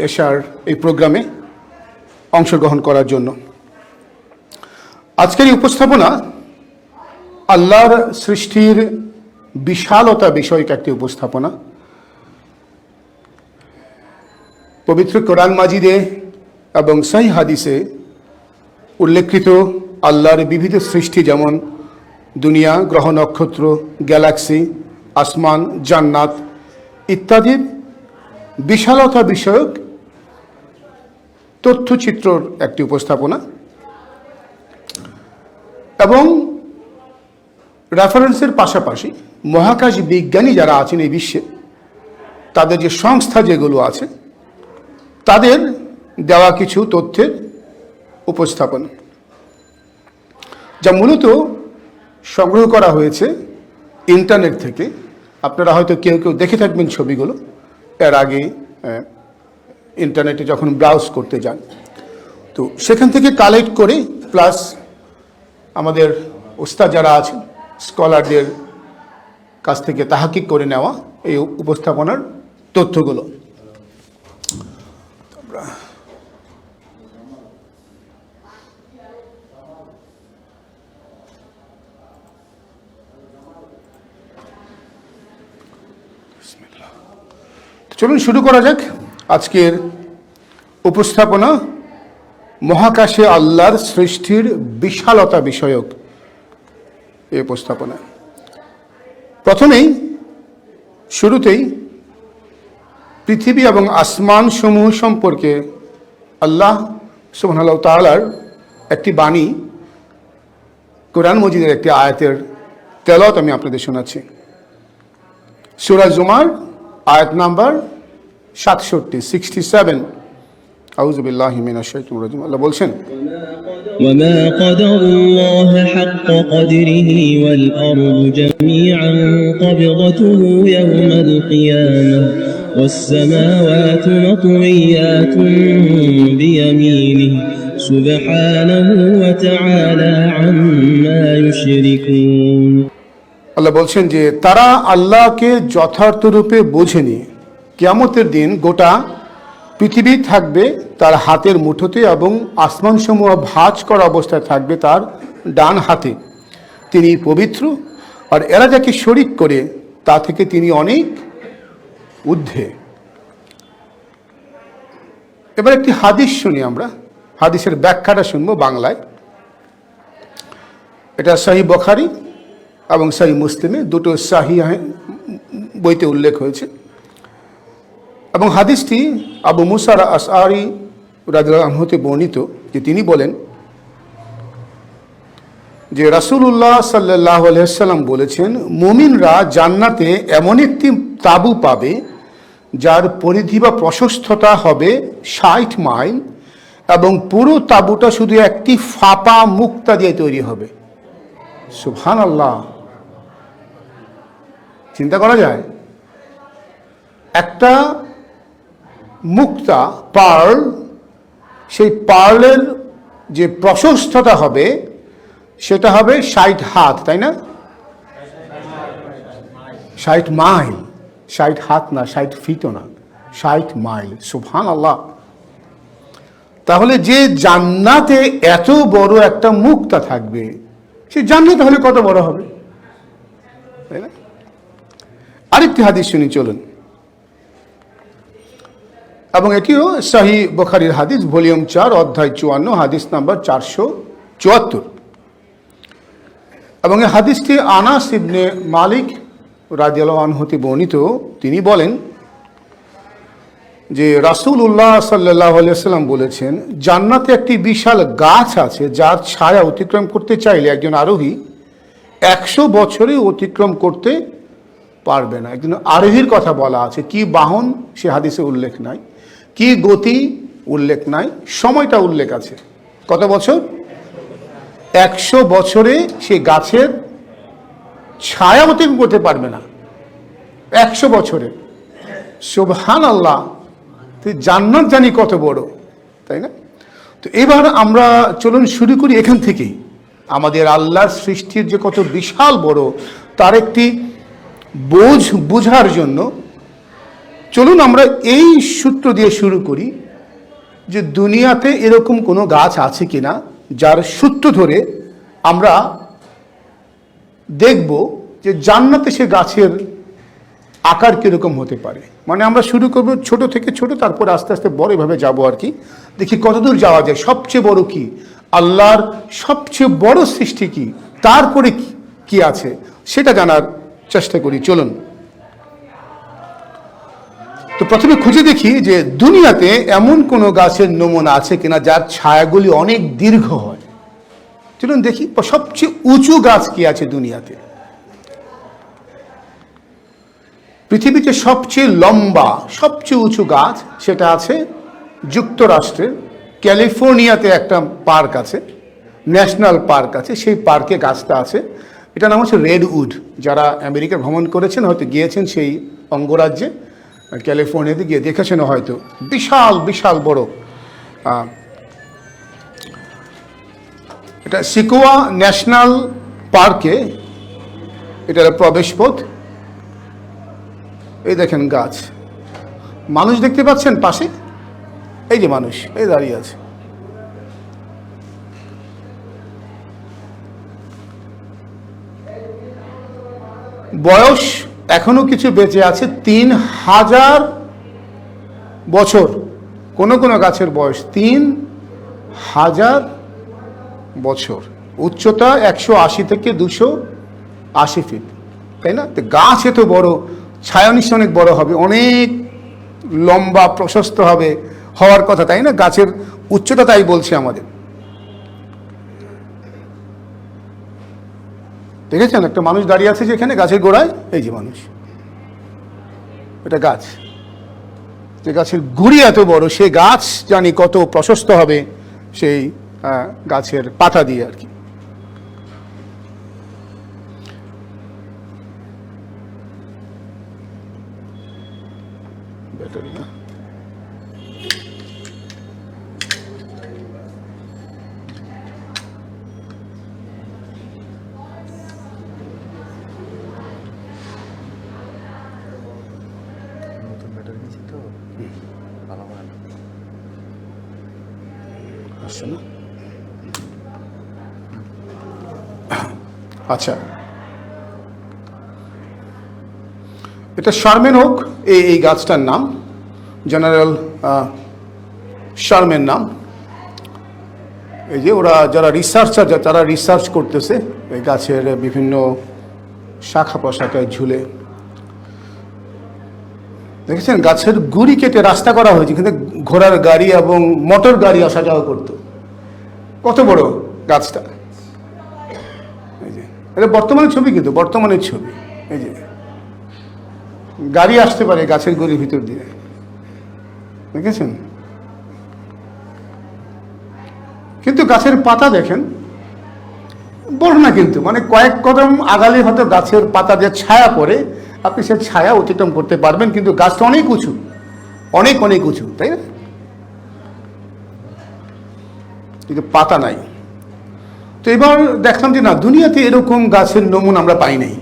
এশার এই প্রোগ্রামে অংশগ্রহণ করার জন্য। আজকের এই উপস্থাপনা আল্লাহর সৃষ্টির বিশালতা বিষয়ক একটি উপস্থাপনা। পবিত্র কোরআন মাজিদে এবং সহিহ হাদিসে উল্লেখিত আল্লাহর বিবিধ সৃষ্টি, যেমন দুনিয়া, গ্রহ নক্ষত্র, গ্যালাক্সি, আসমান, জান্নাত ইত্যাদির বিশালতা বিষয়ক তথ্যচিত্রর একটি উপস্থাপনা এবং রেফারেন্সের পাশাপাশি মহাকাশ বিজ্ঞানী যারা আছেন এই বিশ্বে, তাদের যে সংস্থা যেগুলো আছে তাদের দেওয়া কিছু তথ্যের উপস্থাপনা, যা মূলত সংগ্রহ করা হয়েছে ইন্টারনেট থেকে। আপনারা হয়তো কেউ কেউ দেখে থাকবেন ছবিগুলো এর আগে ইন্টারনেটে যখন ব্রাউজ করতে যান, তো সেখান থেকে কালেক্ট করে প্লাস আমাদের ওস্তাদ যারা আছেন স্কলারদের কাছ থেকে তাহাকিক করে নেওয়া এই উপস্থাপনার তথ্যগুলো। চলুন শুরু করা যাক আজকের উপস্থাপনা, মহাকাশে আল্লাহর সৃষ্টির বিশালতা বিষয়ক এই উপস্থাপনা। প্রথমেই শুরুতেই পৃথিবী এবং আসমান সমূহ সম্পর্কে আল্লাহ সুবহানাহু ওয়া তাআলার একটি বাণী, কোরআন মজিদের একটি আয়াতের তেলাওয়াত আমি আপনাদের শোনাচ্ছি। সূরা জুমার আয়াত নাম্বার 67। আউযু বিল্লাহি মিনাশ শাইতানির রাজিম। আল্লাহ বলছেন, وما قدر الله حق قدره والأرض جميعا قبضته يوم القيامة والسماوات مطويات بيمينه سبحانه وتعالى عما يشركون। আল্লাহ বলছেন যে তারা আল্লাহকে যথার্থ রূপে বোঝেনি। কিয়ামতের দিন গোটা পৃথিবী থাকবে তার হাতের মুঠোতে এবং আসমানসমূহ ভাঁজ করা অবস্থায় থাকবে তার ডান হাতে। তিনি পবিত্র, আর এরা যাকে শরীক করে তা থেকে তিনি অনেক ঊর্ধ্বে। এবার একটি হাদিস শুনি আমরা, হাদিসের ব্যাখ্যাটা শুনবো বাংলায়। এটা সহিহ বুখারী এবং সহিহ মুসলিমে, দুটো সহিহ বইতে উল্লেখ হয়েছে। এবং হাদিসটি আবু মুসা আশআরী রাদিয়াল্লাহু আনহু হতে বর্ণিত, যে তিনি বলেন যে রাসূলুল্লাহ সাল্লাল্লাহু আলাইহি ওয়াসাল্লাম বলেছেন, মুমিনরা জান্নাতে এমন একটি তাঁবু পাবে যার পরিধি বা প্রশস্ততা হবে 60 মাইল এবং পুরো তাঁবুটা শুধু একটি ফাঁপা মুক্তা দিয়ে তৈরি হবে। সুবহানাল্লাহ, চিন্তা করা যায়, একটা মুক্তা পার্ল, সেই পার্লের যে প্রশস্ততা হবে সেটা হবে 60 হাত, তাই না? 60 মাইল, 60 হাত না, 60 ফিটও না, 60 মাইল। সুবহানাল্লাহ। তাহলে যে জান্নাতে এত বড় একটা মুক্তা থাকবে, সে জান্নাত হলে কত বড় হবে, তাই না? আরেকটি হাদিস শুনি চলুন, এবং এটিও সহিহ বুখারীর হাদিস, ভলিউম 4 অধ্যায় 54, হাদিস নাম্বার 474। এবং এই হাদিসটি আনাস ইবনে মালিক রাদিয়াল্লাহু আনহু হতে বর্ণিত। তিনি বলেন যে রাসূলুল্লাহ সাল্লাল্লাহু আলাইহি ওয়াসাল্লাম বলেছেন, জান্নাতে একটি বিশাল গাছ আছে যার ছায়া অতিক্রম করতে চাইলে একজন আরোহী 100 বছরে অতিক্রম করতে পারবে না। একজন আরোহীর কথা বলা আছে, কি বাহন সে হাদিসে উল্লেখ নাই, কি গতি উল্লেখ নাই, সময়টা উল্লেখ আছে। কত বছর? 100 বছরে সে গাছের ছায়া অতিক্রম করতে পারবে না, 100 বছরে। সুবহানাল্লাহ, জান্নাত জানি কত বড়, তাই না? তো এবার আমরা চলুন শুরু করি এখান থেকেই। আমাদের আল্লাহর সৃষ্টির যে কত বিশাল বড় তার একটি বোঝার জন্য চলুন আমরা এই সূত্র দিয়ে শুরু করি যে দুনিয়াতে এরকম কোনো গাছ আছে কিনা যার সূত্র ধরে আমরা দেখব যে জান্নাতে সে গাছের আকার কিরকম হতে পারে। মানে আমরা শুরু করব ছোট থেকে ছোট, তারপর আস্তে আস্তে বড় এভাবে যাবো আর কি, দেখি কতদূর যাওয়া যায়। সবচেয়ে বড় কি, আল্লাহর সবচেয়ে বড় সৃষ্টি কি, তারপরে কি আছে সেটা জানার চেষ্টা করি। চলুন তো প্রথমে খুঁজে দেখি যে দুনিয়াতে এমন কোনো গাছের নমুনা আছে কিনা যার ছায়াগুলি অনেক দীর্ঘ হয়। চলুন দেখি সবচেয়ে উঁচু গাছ কি আছে দুনিয়াতে। পৃথিবীতে সবচেয়ে লম্বা সবচেয়ে উঁচু গাছ সেটা আছে যুক্তরাষ্ট্রের ক্যালিফোর্নিয়াতে একটা পার্ক আছে, ন্যাশনাল পার্ক আছে, সেই পার্কে গাছটা আছে। এটার নাম হচ্ছে রেডউড। যারা আমেরিকা ভ্রমণ করেছেন হয়তো গিয়েছেন সেই অঙ্গরাজ্যে, ক্যালিফোর্নিয়াতে গিয়ে দেখেছেন হয়তো, বিশাল বিশাল বড়। এটা সিকোয়া ন্যাশনাল পার্কে, এটার প্রবেশপথ। এই দেখেন গাছ, মানুষ দেখতে পাচ্ছেন পাশে, এই যে মানুষ এই দাঁড়িয়ে আছে। বয়স এখনো কিছু বেঁচে আছে 3000 বছর। কোন কোন গাছের বয়স 3000 বছর। উচ্চতা 180 থেকে 280 ফিট, তাই না? তো গাছ এত বড়, ছায়া নিশ্চয় অনেক বড় হবে, অনেক লম্বা প্রশস্ত হবে হওয়ার কথা, তাই না? গাছের উচ্চতা তাই বলছে আমাদের। দেখেছেন একটা মানুষ দাঁড়িয়ে আছে যেখানে গাছের গোড়ায়, এই যে মানুষ, এটা গাছ। যে গাছের গুড়ি এত বড়, সে গাছ জানি কত প্রশস্ত হবে সেই গাছের পাতা দিয়ে আর কি। ব্যাটারি না, আচ্ছা, এটা শারমেন ওক, এই গাছটার নাম জেনারেল শারমেন নাম। এই যে ওরা যারা রিসার্চার, তারা রিসার্চ করতেছে এই গাছের বিভিন্ন শাখা প্রশাখায় ঝুলে। দেখেছেন গাছের গুড়ি কেটে রাস্তা করা হয়েছে, কিন্তু ঘোড়ার গাড়ি এবং মোটর গাড়ি আসা যাওয়া করতো। কত বড় গাছটা, এই যে এটা বর্তমানের ছবি, কিন্তু বর্তমানের ছবি। এই যে গাড়ি আসতে পারে গাছের গুড়ির ভিতর দিয়ে, দেখেছেন? কিন্তু গাছের পাতা দেখেন বড় না, কিন্তু মানে কয়েক কদম আগালে হয়তো গাছের পাতা যে ছায়া পড়ে, আপনি সে ছায়া অতিক্রম করতে পারবেন, কিন্তু গাছটা অনেক উঁচু, অনেক অনেক উঁচু, তাই না? কিন্তু পাতা নাই। তো এবার দেখলাম যে না, দুনিয়াতে এরকম গাছের নমুনা আমরা পাই নাই।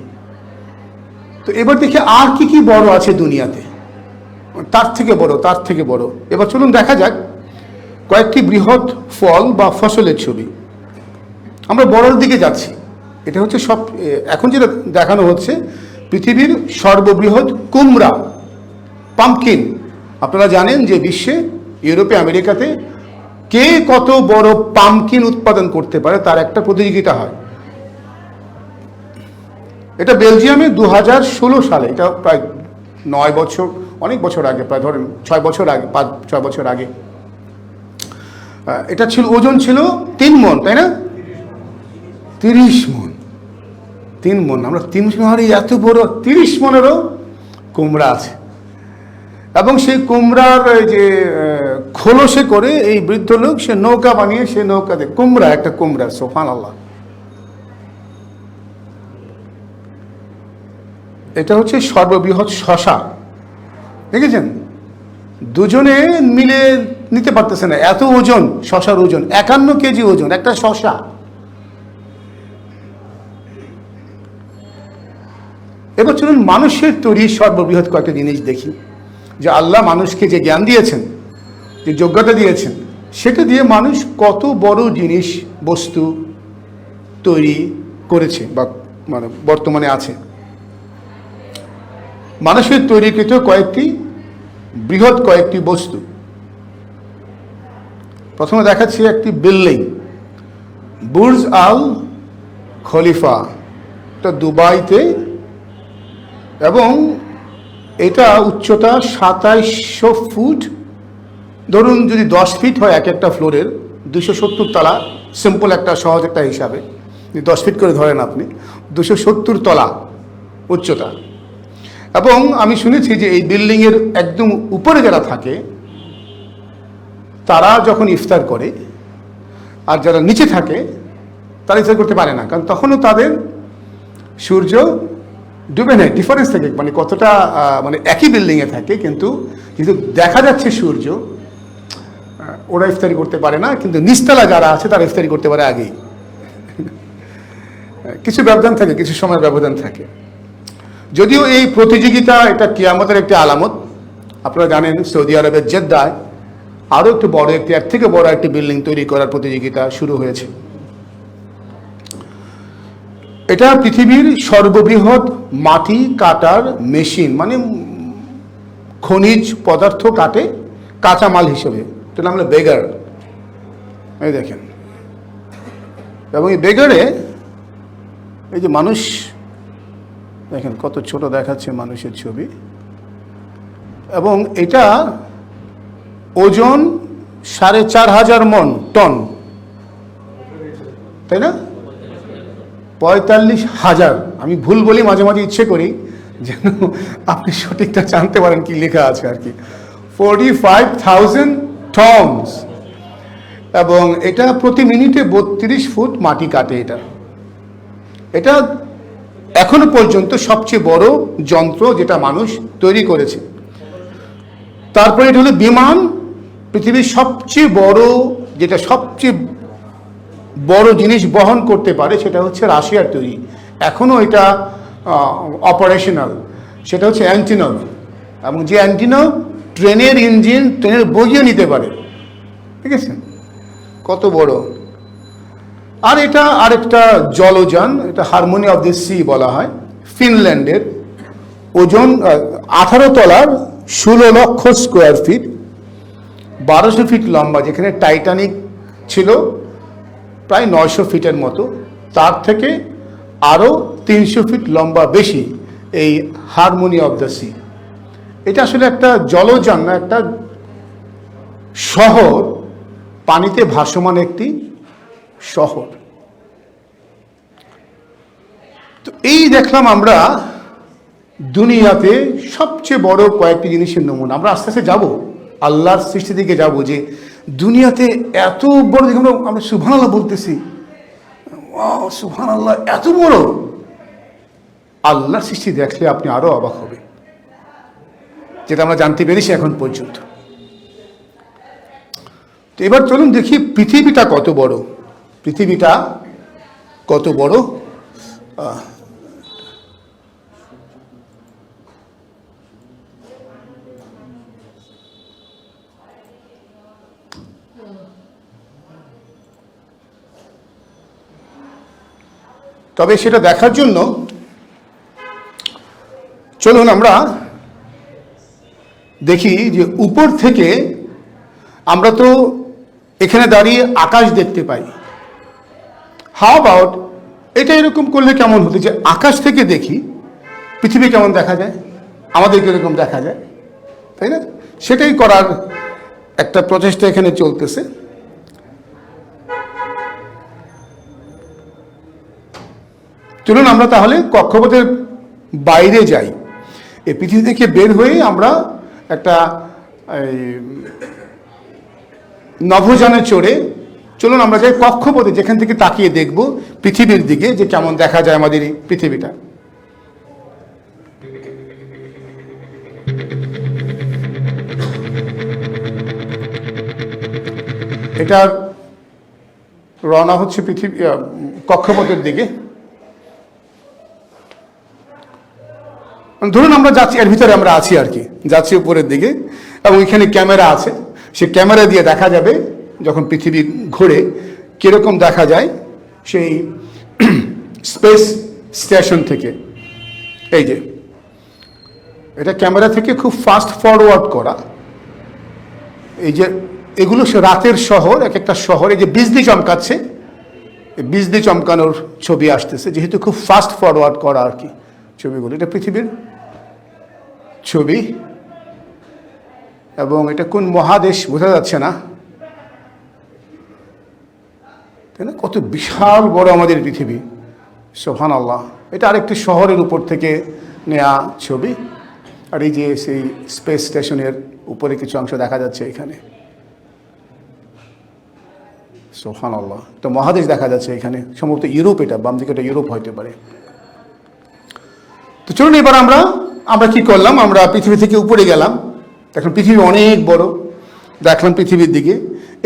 তো এবার দেখি আর কি কি বড় আছে দুনিয়াতে, তার থেকে বড়, তার থেকে বড়। এবার চলুন দেখা যাক কয়েকটি বৃহৎ ফল বা ফসলের ছবি। আমরা বড়র দিকে যাচ্ছি। এটা হচ্ছে সব, এখন যেটা দেখানো হচ্ছে পৃথিবীর সর্ববৃহৎ কুমড়া, পাম্পকিন। আপনারা জানেন যে বিশ্বে, ইউরোপে, আমেরিকাতে কে কত বড় পাম্পকিন উৎপাদন করতে পারে তার একটা প্রতিযোগিতা হয়। এটা বেলজিয়ামে 2016 সালে, এটা প্রায় 9 বছর, অনেক বছর আগে, প্রায় ধরেন 6 বছর আগে, 5-6 বছর আগে। এটা ছিল, ওজন ছিল 3 মণ, তাই না? 30 মণ, 3 মণ। আমরা 3 মণ, এত বড় 30 মণেরও কুমড়া আছে। এবং সেই কুমড়ার যে খোলসে করে এই বৃদ্ধ লোক সে নৌকা বানিয়ে, সে নৌকাতে কুমড়া, একটা কুমড়া, সুবহানাল্লাহ। এটা হচ্ছে সর্ববৃহৎ শশা, দেখেছেন? দুজনে মিলে নিতে পারতেছে না, এত ওজন শশার ওজন, 51 কেজি ওজন একটা শশা। এবার চলুন মানুষের তৈরি সর্ববৃহৎ কয়েকটা জিনিস দেখি। যে আল্লাহ মানুষকে যে জ্ঞান দিয়েছেন, যে যোগ্যতা দিয়েছেন, সেটা দিয়ে মানুষ কত বড় জিনিস বস্তু তৈরি করেছে বা মানে বর্তমানে আছে। মানুষের তৈরিকৃত বৃহৎ কয়েকটি বস্তু। প্রথমে দেখাচ্ছি একটি বিল্ডিং, বুর্জ আল খলিফা, এটা দুবাইতে, এবং এটা উচ্চতা 2700 ফুট। ধরুন যদি 10 ফিট হয় এক একটা ফ্লোরের, 270 তলা, সিম্পল একটা সহজ একটা হিসাবে, 10 ফিট করে ধরেন আপনি, 270 তলা উচ্চতা। এবং আমি শুনেছি যে এই বিল্ডিংয়ের একদম উপরে যারা থাকে তারা যখন ইফতার করে, আর যারা নিচে থাকে তারা ইফতার করতে পারে না, কারণ তখনও তাদের সূর্য ডুবে নেয়। ডিফারেন্স থাকে, মানে কতটা মানে একই বিল্ডিংয়ে থাকে কিন্তু দেখা যাচ্ছে সূর্য, ওরা ইফতারি করতে পারে না, কিন্তু নিচতলা যারা আছে তারা ইফতারি করতে পারে আগেই। কিছু ব্যবধান থাকে, কিছু সময় ব্যবধান থাকে। যদিও এই প্রতিযোগিতা এটা কিয়ামতের একটি আলামত। আপনারা জানেন সৌদি আরবের জেদ্দায় আরও একটু বড় এর থেকে বড় একটি বিল্ডিং তৈরি করার প্রতিযোগিতা শুরু হয়েছে। এটা পৃথিবীর সর্ববৃহৎ মাটি কাটার মেশিন, মানে খনিজ পদার্থ কাটে কাঁচামাল হিসেবে, এটা নাম হলো বেগার। এই দেখেন, এবং এই বেগারে এই যে মানুষ দেখেন কত ছোট দেখাচ্ছে মানুষের ছবি, এবং এটা ওজন 4500 টন, তাই না? 45,000। আমি ভুল বলি মাঝে মাঝে, ইচ্ছে করি যেন আপনি সঠিকটা জানতে পারেন কি লেখা আছে আর কি। 45,000 টনস, এবং এটা প্রতি মিনিটে 32 ফুট মাটি কাটে। এটা এখনো পর্যন্ত সবচেয়ে বড় যন্ত্র যেটা মানুষ তৈরি করেছে। তারপরে এটা হলো বিমান, পৃথিবীর সবচেয়ে বড় জিনিস বহন করতে পারে, সেটা হচ্ছে রাশিয়ার তৈরি, এখনো এটা অপারেশনাল, সেটা হচ্ছে অ্যান্টিনভ। এবং যে অ্যান্টিনভ ট্রেনের ইঞ্জিন, ট্রেনের বগিয়ে নিতে পারে, ঠিক আছে? কত বড়। আর এটা আরেকটা জলযান, এটা হারমোনি অফ দ্য সি বলা হয়, ফিনল্যান্ডের, ওজন 18 তলার, 16 লক্ষ স্কোয়ার ফিট, 1200 ফিট লম্বা। যেখানে টাইটানিক ছিল প্রায় 900 ফিটের মতো, তার থেকে আরও 300 ফিট লম্বা বেশি এই হারমোনি অফ দ্য সি। এটা আসলে একটা জলযান না, একটা শহর, পানিতে ভাসমান একটি শহর। তো এই দেখলাম আমরা দুনিয়াতে সবচেয়ে বড় কয়েকটি জিনিসের নমুনা। আমরা আস্তে আস্তে যাবো আল্লাহর সৃষ্টি দিকে, যাবো যে দুনিয়াতে এত বড়, দেখুন আমরা সুবহানাল্লাহ বলতেছি, সুবহানাল্লাহ এত বড়। আল্লাহর সৃষ্টি দেখলে আপনি আরো অবাক হবেন, যেটা আমরা জানতে পেরেছি এখন পর্যন্ত। তো এবার চলুন দেখি পৃথিবীটা কত বড়। পৃথিবীটা কত বড়। তবে সেটা দেখার জন্য চলুন আমরা দেখি যে উপর থেকে আমরা তো এখানে দাঁড়িয়ে আকাশ দেখতে পাই। হাউ অ্যাবাউট এটা এরকম করলে কেমন হতো যে আকাশ থেকে দেখি পৃথিবী কেমন দেখা যায়, আমাদের কিরকম দেখা যায়, তাই না? সেটাই করার একটা প্রচেষ্টা এখানে চলতেছে। চলুন আমরা তাহলে কক্ষপথের বাইরে যাই। এই পৃথিবী থেকে বের হয়ে আমরা একটা নভোযানে চড়ে চলুন আমরা যাই কক্ষপথে, যেখান থেকে তাকিয়ে দেখব পৃথিবীর দিকে যে কেমন দেখা যায় আমাদের এই পৃথিবীটা। এটা রওনা হচ্ছে পৃথিবী কক্ষপথের দিকে। ধরুন আমরা যাচ্ছি, এর ভিতরে আমরা আছি আর কি, যাচ্ছি উপরের দিকে, এবং এখানে ক্যামেরা আছে। সে ক্যামেরা দিয়ে দেখা যাবে যখন পৃথিবী ঘুরে কীরকম দেখা যায় সেই স্পেস স্টেশন থেকে। এই যে এটা ক্যামেরা থেকে খুব ফাস্ট ফরওয়ার্ড করা। এই যে এগুলো সে রাতের শহর, এক একটা শহরে যে বিজলি চমকাচ্ছে, বিজলি চমকানোর ছবি আসতেছে, যেহেতু খুব ফাস্ট ফরওয়ার্ড করা আর কি ছবিগুলো। এটা পৃথিবীর ছবি, এবং এটা কোন মহাদেশ বোঝা যাচ্ছে না, তাই না? কত বিশাল বড় আমাদের পৃথিবী, সুবহানাল্লাহ। এটা আরেকটি শহরের উপর থেকে নেওয়া ছবি। আর এই যে সেই স্পেস স্টেশনের উপরে কিছু অংশ দেখা যাচ্ছে এখানে, সুবহানাল্লাহ। তো মহাদেশ দেখা যাচ্ছে এখানে, সম্ভবত ইউরোপ, এটা বাম দিকে এটা ইউরোপ হইতে পারে। তো চলুন এবার আমরা কি করলাম, আমরা পৃথিবী থেকে উপরে গেলাম, এখন পৃথিবী অনেক বড়, দেখলাম পৃথিবীর দিকে।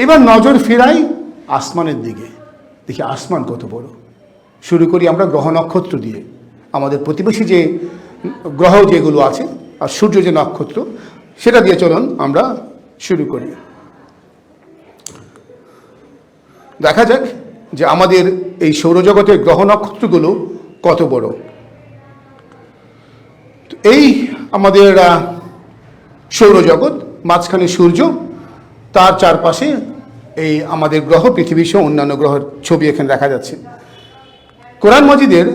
এবার নজর ফেরাই আসমানের দিকে, দেখি আসমান কত বড়। শুরু করি আমরা গ্রহ নক্ষত্র দিয়ে, আমাদের প্রতিবেশী যে গ্রহ যেগুলো আছে আর সূর্য যে নক্ষত্র, সেটা দিয়ে চলুন আমরা শুরু করি। দেখা যাক যে আমাদের এই সৌরজগতের গ্রহ নক্ষত্রগুলো কত বড়। এই আমাদের সৌরজগৎ, মাঝখানে সূর্য, তার চারপাশে এই আমাদের গ্রহ পৃথিবী সহ অন্যান্য গ্রহের ছবি এখানে দেখা যাচ্ছে। কোরআন মাজিদের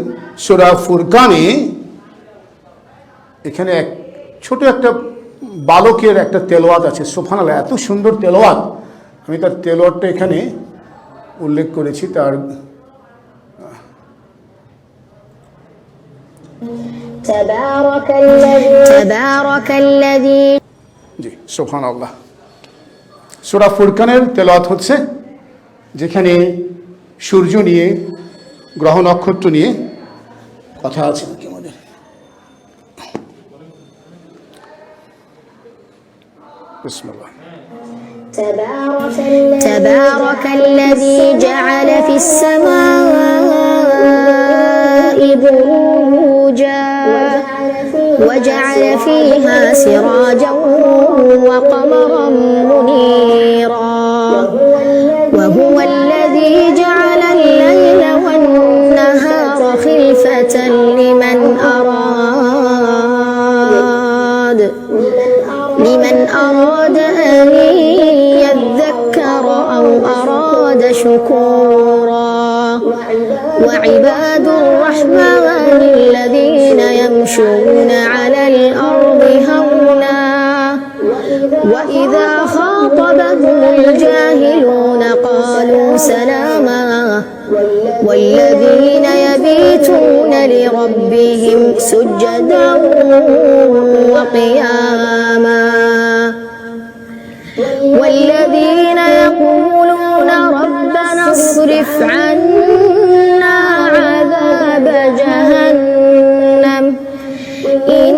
সূরা ফুরকানে এখানে এক ছোট একটা বালকের একটা তেলাওয়াত আছে, সুবহানাল্লাহ, এত সুন্দর তেলাওয়াত। আমি তার তেলাওয়াতটা এখানে উল্লেখ করেছি। তার তাবারাকাল্লাযী, জি সুবহানাল্লাহ। সূরা ফুরকানের তেলাওয়াত হচ্ছে, যেখানে সূর্য নিয়ে, গ্রহ নক্ষত্র নিয়ে কথা আছে নাকি আমাদের। বিসমিল্লাহ। তাবারাকাল্লাযী জা'আলা ফিস সামাই বুরুজা وجعل فيها سراجا وقمرا منيرا وهو الذي جعل الليل والنهار خلفة لمن أراد أن يذكر أو أراد شكورا وعباد الرحمن الذين يمشون على الأرض هونا وإذا خاطبهم الجاهلون قالوا سلاما والذين يبيتون لربهم سجدا وقياما والذين يقولون ربنا اصرف عنا عذاب جهنم إن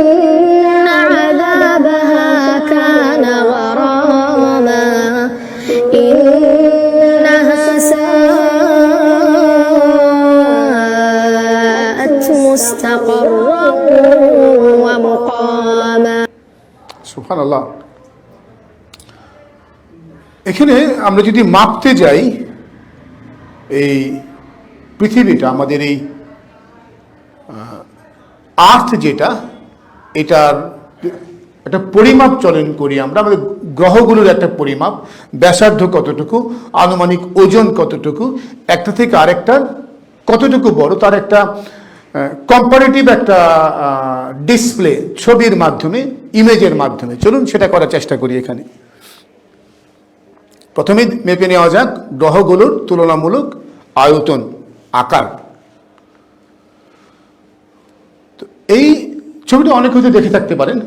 عذابها كان غراما إنها ساءت مستقرا ومقاما সুবহানাল্লাহ। এখানে আমরা যদি মাপতে যাই, এই পৃথিবীটা, আমাদের এই আর্থ যেটা, এটার একটা পরিমাপ চলন করি আমরা, আমাদের গ্রহগুলোর একটা পরিমাপ, ব্যাসার্ধ কতটুকু, আনুমানিক ওজন কতটুকু, একটা থেকে আরেকটা কতটুকু বড়, তার একটা কম্পারেটিভ একটা ডিসপ্লে ছবির মাধ্যমে, ইমেজের মাধ্যমে। চলুন সেটা করার চেষ্টা করি। এখানে প্রথমে মেপে নেওয়া যাক গ্রহগুলোর তুলনামূলক আয়তন, আকার। তো এই ছবিটা অনেক হয়তো দেখে থাকতে পারেন,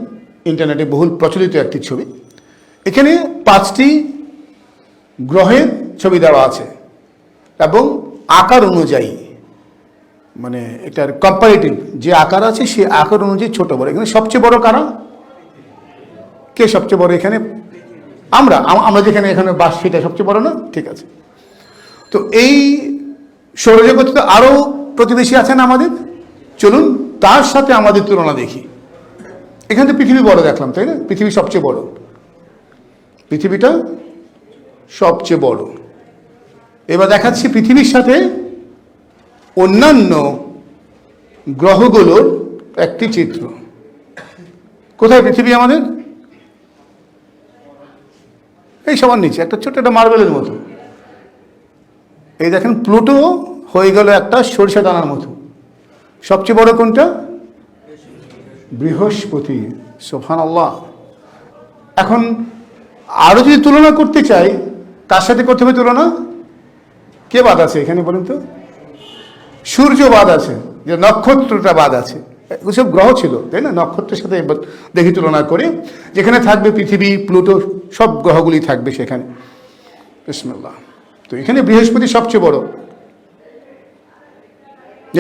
ইন্টারনেটে বহুল প্রচলিত একটি ছবি। এখানে 5টি গ্রহের ছবি দেওয়া আছে এবং আকার অনুযায়ী, মানে এটার কম্পারেটিভ যে আকার আছে সেই আকার অনুযায়ী ছোট বড়। এখানে সবচেয়ে বড় কারা, কে সবচেয়ে বড়? এখানে আমরা যেখানে এখানে বাস, সেটা সবচেয়ে বড় না? ঠিক আছে। তো এই সৌরজগতে তো আরও প্রতিবেশী আছেন আমাদের, চলুন তার সাথে আমাদের তুলনা দেখি। এখানে তো পৃথিবী বড় দেখলাম, তাই না? পৃথিবী সবচেয়ে বড়, পৃথিবীটা সবচেয়ে বড়। এবার দেখাচ্ছি পৃথিবীর সাথে অন্যান্য গ্রহগুলোর একটি চিত্র। কোথায় পৃথিবী আমাদের? এই সবার নিচে একটা ছোট একটা মার্বেলের মতো। এই দেখেন প্লুটো হয়ে গেল একটা সরিষা দানার মতো। সবচেয়ে বড় কোনটা? বৃহস্পতি। সুবহানাল্লাহ। এখন আরো যদি তুলনা করতে চাই, কার সাথে করতে হবে তুলনা? কে বাদ আছে এখানে বলুন তো? সূর্য বাদ আছে, যে নক্ষত্রটা বাদ আছে। ওসব গ্রহ ছিল, তাই না? নক্ষত্রের সাথে দেখি তুলনা করে, যেখানে থাকবে পৃথিবী, প্লুটো, সব গ্রহগুলি থাকবে সেখানে। বিসমিল্লাহ। তো এখানে বৃহস্পতি সবচেয়ে বড়।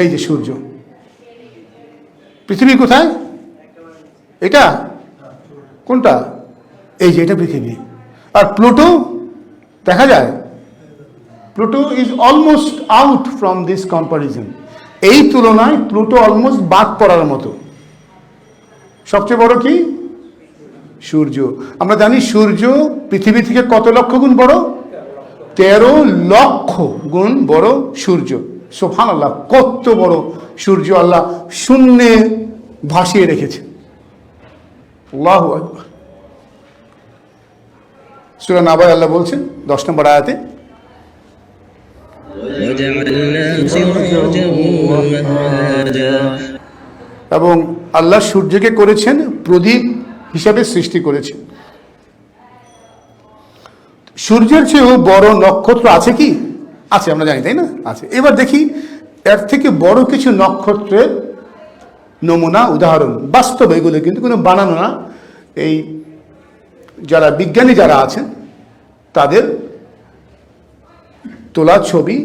এই যে সূর্য। পৃথিবী কোথায়? এটা কোনটা? এই যে এটা পৃথিবী। আর প্লুটো দেখা যায়, Pluto is almost out from this comparison. এই তুলনায় প্লুটো অলমোস্ট বাদ পড়ার মতো। সবচেয়ে বড় কি? সূর্য। আমরা জানি সূর্য পৃথিবী থেকে কত লক্ষ গুণ বড়? 13 লক্ষ গুণ বড় সূর্য। সুবহানাল্লাহ, কত বড় সূর্য আল্লাহ শূন্যে ভাসিয়ে রেখেছে। আল্লাহু আকবার। সূরা নাবায় আল্লাহ বলছেন 10 নম্বর আয়াতে, এবং আল্লাহ সূর্যকে করেছেন প্রদীপ হিসাবে সৃষ্টি করেছেন। সূর্যের চেয়েও বড় নক্ষত্র আছে কি? আছে, আমরা জানি, তাই না? আছে। এবার দেখি এর থেকে বড় কিছু নক্ষত্রের নমুনা, উদাহরণ। বাস্তব, এগুলো কিন্তু কোনো বানানো না। এই যারা বিজ্ঞানী যারা আছেন তাদের তোলা ছবি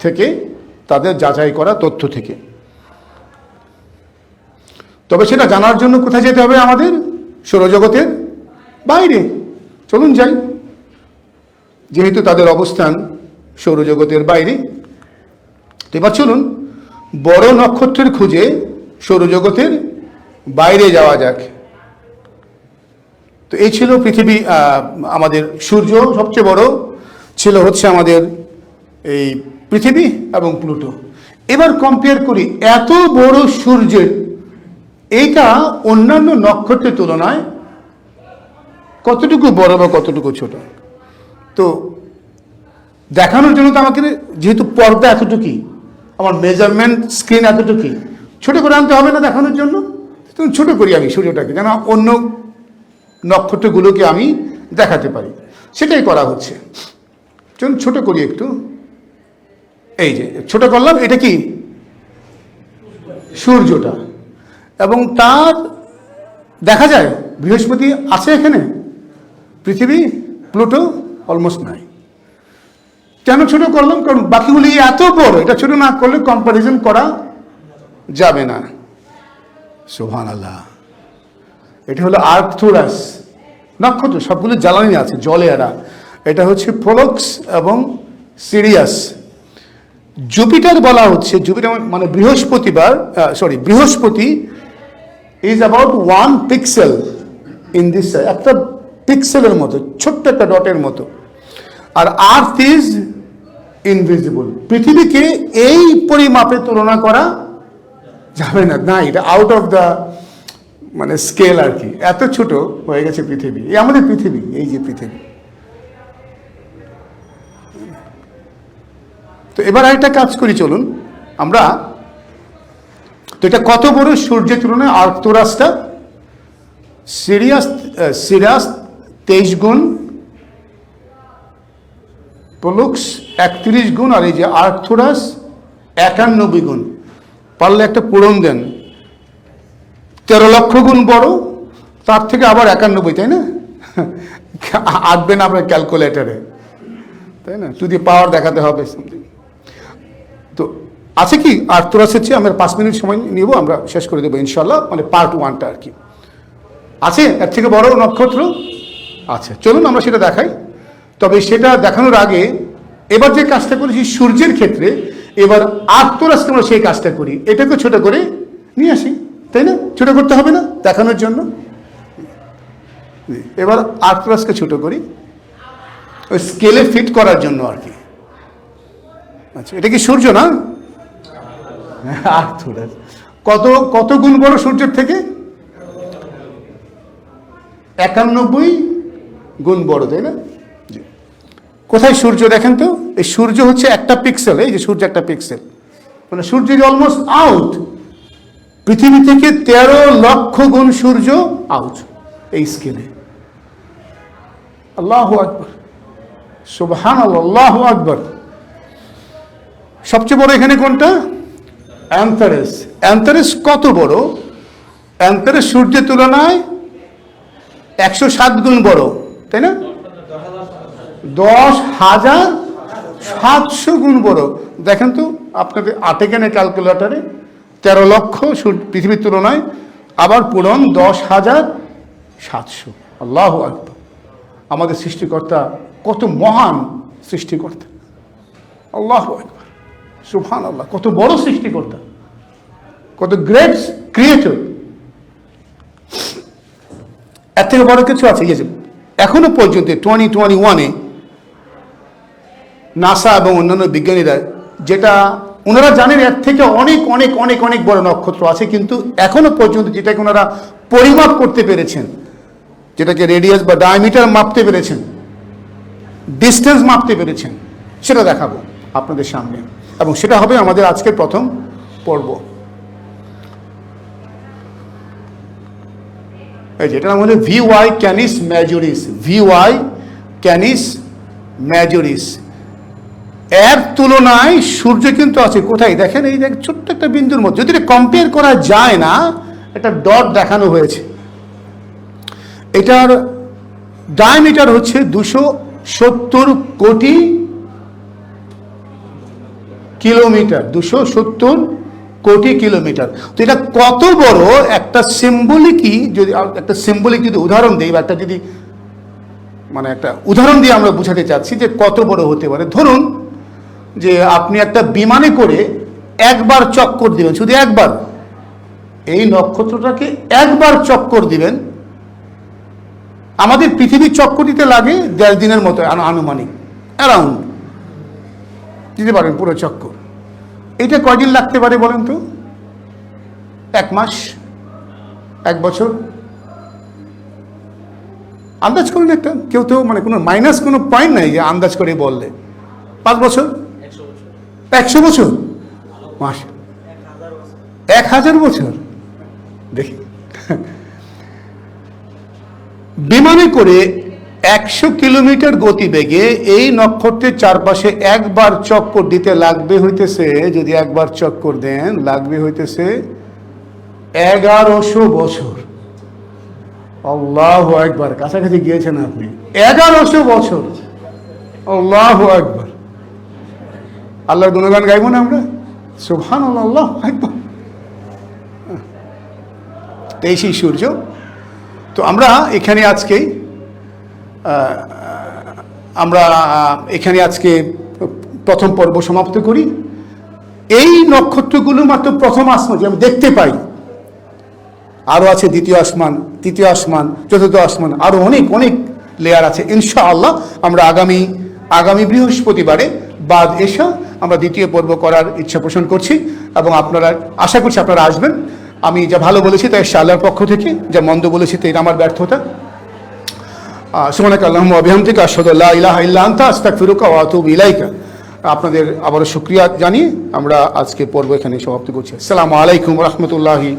থেকে, তাদের যাচাই করা তথ্য থেকে। তবে সেটা জানার জন্য কোথায় যেতে হবে আমাদের? সৌরজগতের বাইরে। চলুন যাই, যেহেতু তাদের অবস্থান সৌরজগতের বাইরে। এবার চলুন বড় নক্ষত্রের খুঁজে সৌরজগতের বাইরে যাওয়া যাক। তো এই ছিল পৃথিবী, আমাদের সূর্য সবচেয়ে বড় ছিল হচ্ছে আমাদের এই পৃথিবী এবং প্লুটো। এবার কম্পেয়ার করি এত বড় সূর্যের এইটা অন্যান্য নক্ষত্রের তুলনায় কতটুকু বড় বা কতটুকু ছোট। তো দেখানোর জন্য তো আমাকে, যেহেতু পর্দা এতটুকুই, আমার মেজারমেন্ট স্ক্রিন এতটুকুই, ছোট করে আনতে হবে না দেখানোর জন্য? ছোট করি আমি সূর্যটাকে, যেন অন্য নক্ষত্রগুলোকে আমি দেখাতে পারি। সেটাই করা হচ্ছে। চলুন ছোট করি একটু। এই যে ছোট করলাম, এটা কি? সূর্যটা। এবং তার দেখা যায় বৃহস্পতি আছে এখানে, পৃথিবী, প্লুটো অলমোস্ট নাই। কেন ছোট করলাম? কারণ বাকিগুলি এত বড়, এটা ছোট না করলে কম্পারিজন করা যাবে না। সুবহানাল্লাহ। এটা হলো আর্কটুরাস নক্ষত্র, সবগুলো জ্বালানি আছে, জলে এরা। এটা হচ্ছে পোলক্স এবং সিরিয়াস। জুপিটার বলা হচ্ছে, জুপিটার মানে বৃহস্পতি is about 1 pixel in this, একটা পিক্সেলের মতো, ছোট্ট একটা ডটের মতো। আর আর্থ ইজ ইনভিজিবল। পৃথিবীকে এই পরিমাপে তুলনা করা যাবে না, না, এটা আউট অফ দ্য মানে স্কেল আর কি। এত ছোট হয়ে গেছে পৃথিবী। এই আমাদের পৃথিবী, এই যে পৃথিবী। তো এবার আরেকটা কাজ করি, চলুন আমরা। তো এটা কত বড় সূর্যের তুলনায় আর্কটুরাসটা? সিরিয়াস 23 গুণ, পোলক্স 31 গুণ, আর এই যে আর্কটুরাস 91 গুণ। পারলে একটা পূরণ দেন। 13 লক্ষ গুণ বড়, তার থেকে আবার 91, তাই না? আঁকবেন আপনার ক্যালকুলেটারে, তাই না? টু দি পাওয়ার দেখাতে হবে সামথিং। তো আছে কি আর্কটুরাসের চেয়ে? আমরা 5 মিনিট সময় নিব, আমরা শেষ করে দেবো ইনশাল্লাহ, মানে পার্ট 1টা আর কি। আছে এর থেকে বড় নক্ষত্র? আছে, চলুন আমরা সেটা দেখাই। তবে সেটা দেখানোর আগে এবার যে কাজটা করেছি সূর্যের ক্ষেত্রে, এবার আর্কটুরাসকে আমরা সেই কাজটা করি। এটাকে ছোট করে নিয়ে আসি, তাই না? ছোট করতে হবে না দেখানোর জন্য? এবার আর্টক্রাসকে ছোট করি, ওই স্কেলে ফিট করার জন্য আর কি। আচ্ছা, এটা কি সূর্য না? আর্টক্রাস কত কত গুণ বড় সূর্যের থেকে? 91 গুণ বড়, তাই না? কোথায় সূর্য দেখেন তো? এই সূর্য হচ্ছে একটা পিক্সেল, এই যে সূর্য একটা পিক্সেল, মানে সূর্য অলমোস্ট আউট। পৃথিবী থেকে 13 লক্ষ গুণ সূর্য আউট এই স্কেলে। আল্লাহু আকবার, সুবহানাল্লাহ, আল্লাহু আকবার। সবচেয়ে বড় এখানে কোনটা? অ্যান্থারেস। অ্যান্থারেস কত বড়? অ্যান্থারেস সূর্যের তুলনায় 107 গুণ বড়, তাই না? 10,700 গুণ বড়। দেখেন তো আপনাদের আটেকেনে ক্যালকুলেটরে 13 লক্ষ পৃথিবীর তুলনায়, আবার পূরণ 10,700। আল্লাহু আকবার। আমাদের সৃষ্টিকর্তা কত মহান সৃষ্টিকর্তা! আল্লাহু আকবার, সুবহানাল্লাহ, কত বড় সৃষ্টিকর্তা, কত গ্রেট ক্রিয়েটর। এর থেকে বড় কিছু আছে? এখনো পর্যন্ত 2021-এ নাসা এবং অন্যান্য বিজ্ঞানীরা যেটা ওনারা জানেন, এর থেকে অনেক অনেক অনেক অনেক বড় নক্ষত্র আছে, কিন্তু এখনো পর্যন্ত যেটাকে ওনারা পরিমাপ করতে পেরেছেন, যেটাকে রেডিয়াস বা ডায়ামিটার মাপতে পেরেছেন, ডিস্টেন্স মাপতে পেরেছেন, সেটা দেখাবো আপনাদের সামনে, এবং সেটা হবে আমাদের আজকের প্রথম পর্ব। এই যেটা নাম হলো VY ক্যানিস ম্যাজরিস। VY ক্যানিস ম্যাজরিস। এর তুলনায় সূর্য কিন্তু আছে কোথায় দেখেন, এই দেখ ছোট্ট একটা বিন্দুর মধ্যে, যদি কম্পেয়ার করা যায় না, একটা ডট দেখানো হয়েছে। এটার ডায়ামিটার হচ্ছে 270 কোটি কিলোমিটার, 270 কোটি কিলোমিটার। তো এটা কত বড় একটা সিম্বলিকই, যদি একটা সিম্বলিক যদি উদাহরণ দিই, বা একটা যদি মানে একটা উদাহরণ দিয়ে আমরা বোঝাতে চাচ্ছি যে কত বড় হতে পারে। ধরুন যে আপনি একটা বিমানে করে একবার চক্কর দিবেন, শুধু একবার, এই নক্ষত্রটাকে একবার চক্কর দিবেন, আমাদের পৃথিবীর চক্কর দিতে লাগে 1.5 দিনের মতো আনুমানিক, অ্যারাউন্ড দিতে পারেন পুরো চক্কর। এটা কয়দিন লাগতে পারে বলেন তো? 1 মাস, 1 বছর? আন্দাজ করুন একটা, কেউ তো মানে কোনো মাইনাস কোনো পয়েন্ট নাই যে আন্দাজ করে বললে। 5 বছর, 100 বছর, মাস 1000 বছর। দেখি, বিমানে করে 100 কিলোমিটার গতিবেগে এই নক্ষত্রের চারপাশে একবার চক্কর দিতে লাগবে হইতেছে, যদি একবার চক্কর দেন লাগবে হইতেছে 1100 বছর। আল্লাহু আকবার, কাছাকাছি গিয়েছেন আপনি, 1100 বছর। আল্লাহু আকবার। আল্লাহর গুণগান গাইব না আমরা? সুবহানাল্লাহ, আল্লাহু আকবার। এই সেই সূর্য। তো আমরা এখানে আজকে প্রথম পর্ব সমাপ্ত করি। এই নক্ষত্রগুলো মাত্র প্রথম আসমান যে আমি দেখতে পাই, আরও আছে দ্বিতীয় আসমান, তৃতীয় আসমান, চতুর্থ আসমান, আরও অনেক অনেক লেয়ার আছে। ইনশাআল্লাহ আমরা আগামী বৃহস্পতিবারে বাদ এশা আমরা দ্বিতীয় পর্ব করার ইচ্ছা পোষণ করছি, এবং আপনারা আশা করছি আপনারা আসবেন। আমি যা ভালো বলেছি তাই আল্লাহর পক্ষ থেকে, যা মন্দ বলেছি তাই আমার ব্যর্থতা। সুবহানাকা আল্লাহুম্মা ওয়া বিহামদিকা আশহাদু আল্লা ইলাহা ইল্লা আনতা আস্তাগফিরুকা ওয়া আতুবু ইলাইকা। আপনাদের আবারও শুকরিয়া জানিয়ে আমরা আজকে পর্ব এখানে সমাপ্ত করছি। আসসালামু আলাইকুম ওয়া রাহমাতুল্লাহি